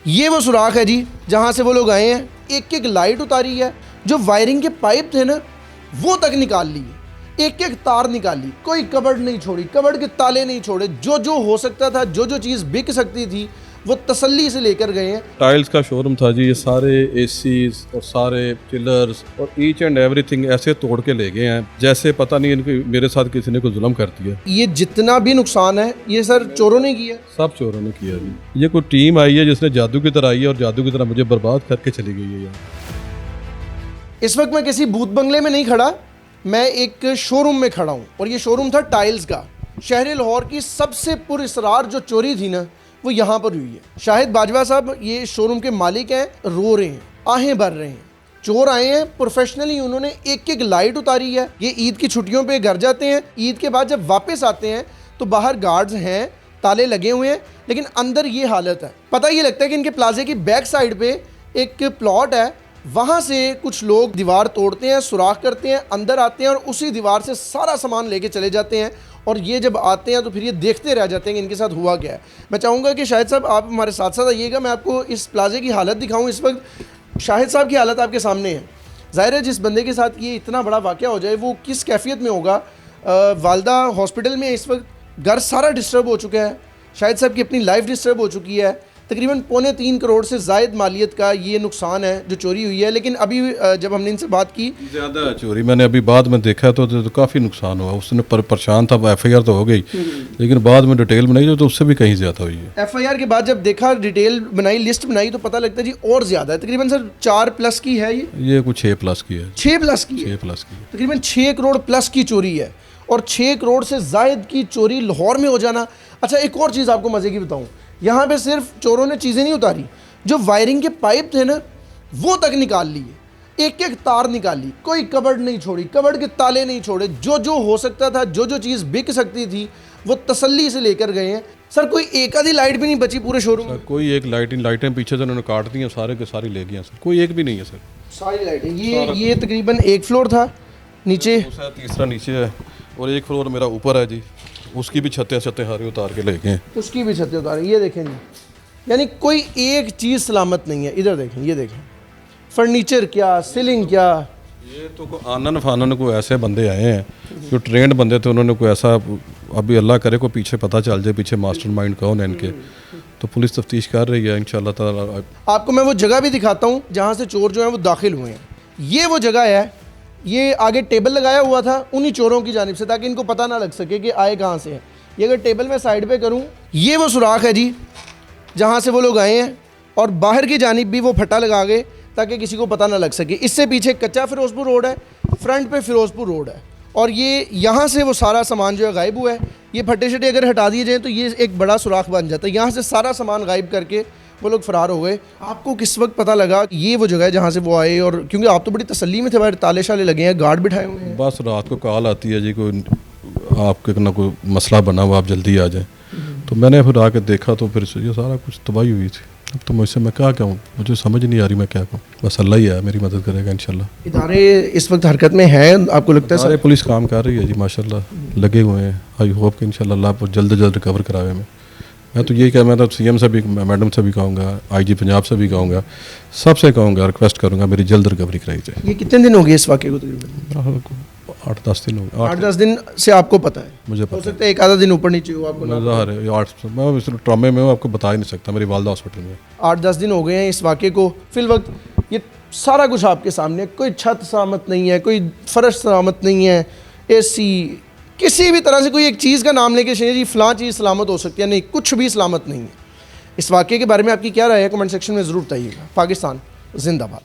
ये वो सुराख है जी जहाँ से वो लोग आए हैं। एक एक लाइट उतारी है, जो वायरिंग के पाइप थे ना वो तक निकाल लिए, एक एक तार निकाली, कोई कबर्ड नहीं छोड़ी, कबर्ड के ताले नहीं छोड़े, जो जो हो सकता था, जो जो चीज़ बिक सकती थी वो तसल्ली से लेकर गए हैं। टाइल्स का शोरूम था जी, ये सारे एसीज और सारे चिलर्स और ईच एंड एवरीथिंग ऐसे तोड़ के ले गए हैं जैसे पता नहीं इनके मेरे साथ किसी ने कोई जुल्म कर दिया। ये जितना भी नुकसान है ये सर चोरों ने किया, सब चोरों ने किया जी। ये कोई टीम आई है जिसने जादू की तरह आई है और जादू की तरह मुझे बर्बाद करके चली गई है यहाँ। इस वक्त मैं किसी भूत बंगले में नहीं खड़ा, मैं एक शोरूम में खड़ा हूँ और ये शोरूम था टाइल्स का। शहर लाहौर की सबसे पुरअसरार जो चोरी थी ना वो यहाँ पर हुई है। शाहिद बाजवा साहब ये शोरूम के मालिक हैं, रो रहे हैं, आहें भर रहे हैं। चोर आए हैं प्रोफेशनली, उन्होंने एक एक लाइट उतारी है। ये ईद की छुट्टियों पे घर जाते हैं, ईद के बाद जब वापस आते हैं तो बाहर गार्ड्स हैं, ताले लगे हुए हैं, लेकिन अंदर ये हालत है। पता ये लगता है कि इनके प्लाजे की बैक साइड पे एक प्लॉट है, वहाँ से कुछ लोग दीवार तोड़ते हैं, सुराख करते हैं, अंदर आते हैं और उसी दीवार से सारा सामान लेके चले जाते हैं। और ये जब आते हैं तो फिर ये देखते रह जाते हैं कि इनके साथ हुआ क्या है। मैं चाहूँगा कि शाहिद साहब आप हमारे साथ साथ आइएगा, मैं आपको इस प्लाजे की हालत दिखाऊँ। इस वक्त शाहिद साहब की हालत आपके सामने है। ज़ाहिर है जिस बंदे के साथ ये इतना बड़ा वाक़या हो जाए वो किस कैफियत में होगा। वालदा हॉस्पिटल में इस वक्त, घर सारा डिस्टर्ब हो चुका है, शाहिद साहब की अपनी लाइफ डिस्टर्ब हो चुकी है। तकरीबन 3.25 करोड़ से ज़ायद मालियत का ये नुकसान है जो चोरी हुई है। लेकिन अभी जब हमने इनसे बात की, ज़्यादा चोरी मैंने अभी बाद में देखा तो काफ़ी नुकसान हुआ। उसने परेशान था, FIR तो हो गई, लेकिन बाद में डिटेल बनाई तो उससे भी कहीं ज़्यादा हुई है। FIR के बाद जब देखा, डिटेल बनाई, लिस्ट बनाई तो पता लगता है जी और ज़्यादा है। तकरीबन सर 4+ की है ये कुछ 6+ की है। 6+ की है, 6+ की तकरीबन 6 करोड़ प्लस की चोरी है। और 6 करोड़ से ज़ायद की चोरी लाहौर में हो जाना। अच्छा एक और चीज़ आपको मज़े की बताऊँ, यहाँ पे सिर्फ चोरों ने चीज़ें नहीं उतारी, जो वायरिंग के पाइप थे ना वो तक निकाल लिए, एक एक तार निकाली, कोई कबर्ड नहीं छोड़ी, कबर्ड के ताले नहीं छोड़े, जो जो हो सकता था, जो जो चीज़ बिक सकती थी वो तसल्ली से लेकर गए हैं। सर कोई एक आधी लाइट भी नहीं बची पूरे शोरूम में? कोई एक लाइटें पीछे से उन्होंने काट दी हैं, सारे के सारी ले गए सर, कोई एक भी नहीं है सर। सारी लाइटें ये तकरीबन एक फ्लोर था, नीचे तीसरा नीचे है और एक फ्लोर मेरा ऊपर है जी, उसकी भी छतें हारे उतार के ले गए, उसकी भी छतें उतार। ये देखें जी, यानी कोई एक चीज़ सलामत नहीं है। इधर देखें, ये देखें, फर्नीचर क्या, सीलिंग क्या। ये तो आनन फानन को ऐसे बंदे आए हैं जो ट्रेंड बंदे थे, उन्होंने कोई ऐसा, अभी अल्लाह करे को पीछे पता चल जाए पीछे मास्टरमाइंड कौन है इनके, तो पुलिस तफ्तीश कर रही है इंशाल्लाह ताला। आपको मैं वो जगह भी दिखाता हूँ जहाँ से चोर जो है वो दाखिल हुए हैं। ये वो जगह है, ये आगे टेबल लगाया हुआ था उन्हीं चोरों की जानिब से, ताकि इनको पता ना लग सके कि आए कहाँ से हैं। ये अगर टेबल में साइड पे करूँ, ये वो सुराख है जी जहाँ से वो लोग आए हैं, और बाहर की जानिब भी वो फट्टा लगा गए ताकि किसी को पता ना लग सके। इससे पीछे कच्चा फिरोजपुर रोड है, फ्रंट पे फिरोजपुर रोड है, और ये यहाँ से वो सारा सामान जो है गायब हुआ है। ये फट्टे शट्टे अगर हटा दिए जाएँ तो ये एक बड़ा सुराख बन जाता है। यहाँ से सारा सामान गायब करके वो लोग फरार हो गए। आपको किस वक्त पता लगा ये वो जगह है जहाँ से वो आए? और क्योंकि आप तो बड़ी तसल्ली में थे, बाहर ताले शाले लगे हैं, गार्ड बिठाए हुए हैं। बस रात को कॉल आती है जी, कोई आपके ना कोई मसला बना हुआ, आप जल्दी आ जाएं। तो मैंने फिर आके देखा तो फिर ये सारा कुछ तबाही हुई थी। अब तो मुझसे मैं क्या कहूँ, मुझे समझ नहीं आ रही मैं क्या कहूँ। बस अल्लाह ही है, मेरी मदद करेगा इंशाल्लाह। इदारे इस वक्त हरकत में हैं, आपको लगता है? सारे पुलिस काम कर रही है जी माशाल्लाह, लगे हुए हैं। आई होप कि इंशाल्लाह अल्लाह जल्द से जल्द रिकवर करावे। मैं तो यही कह, मैं तो CM से भी, मैडम से भी कहूँगा, IG पंजाब से भी कहूँगा, सबसे कहूँगा, रिक्वेस्ट करूँगा मेरी जल्द रिकवरी कराई जाए। ये कितने दिन हो गए इस वाक़े को? तकरीबन 8-10 दिन हो गए। 8-10 दिन से आपको पता है? मुझे पता हो सकता है एक आधा दिन ऊपर नीचे हो आपको। मैं इस ट्रॉमे में हूँ, आपको बता ही नहीं सकता। मेरी वालदा हॉस्पिटल में 8-10 दिन हो गए हैं इस वाक़े को। फिल वक्त ये सारा कुछ आपके सामने, कोई छत सलामत नहीं है, कोई फर्श सलामत नहीं है, AC, किसी भी तरह से कोई एक चीज़ का नाम लेके जी फ़लाँ चीज़ सलामत हो सकती है, नहीं, कुछ भी सलामत नहीं है। इस वाक़े के बारे में आपकी क्या राय है? कमेंट सेक्शन में ज़रूर बताइएगा। पाकिस्तान जिंदाबाद।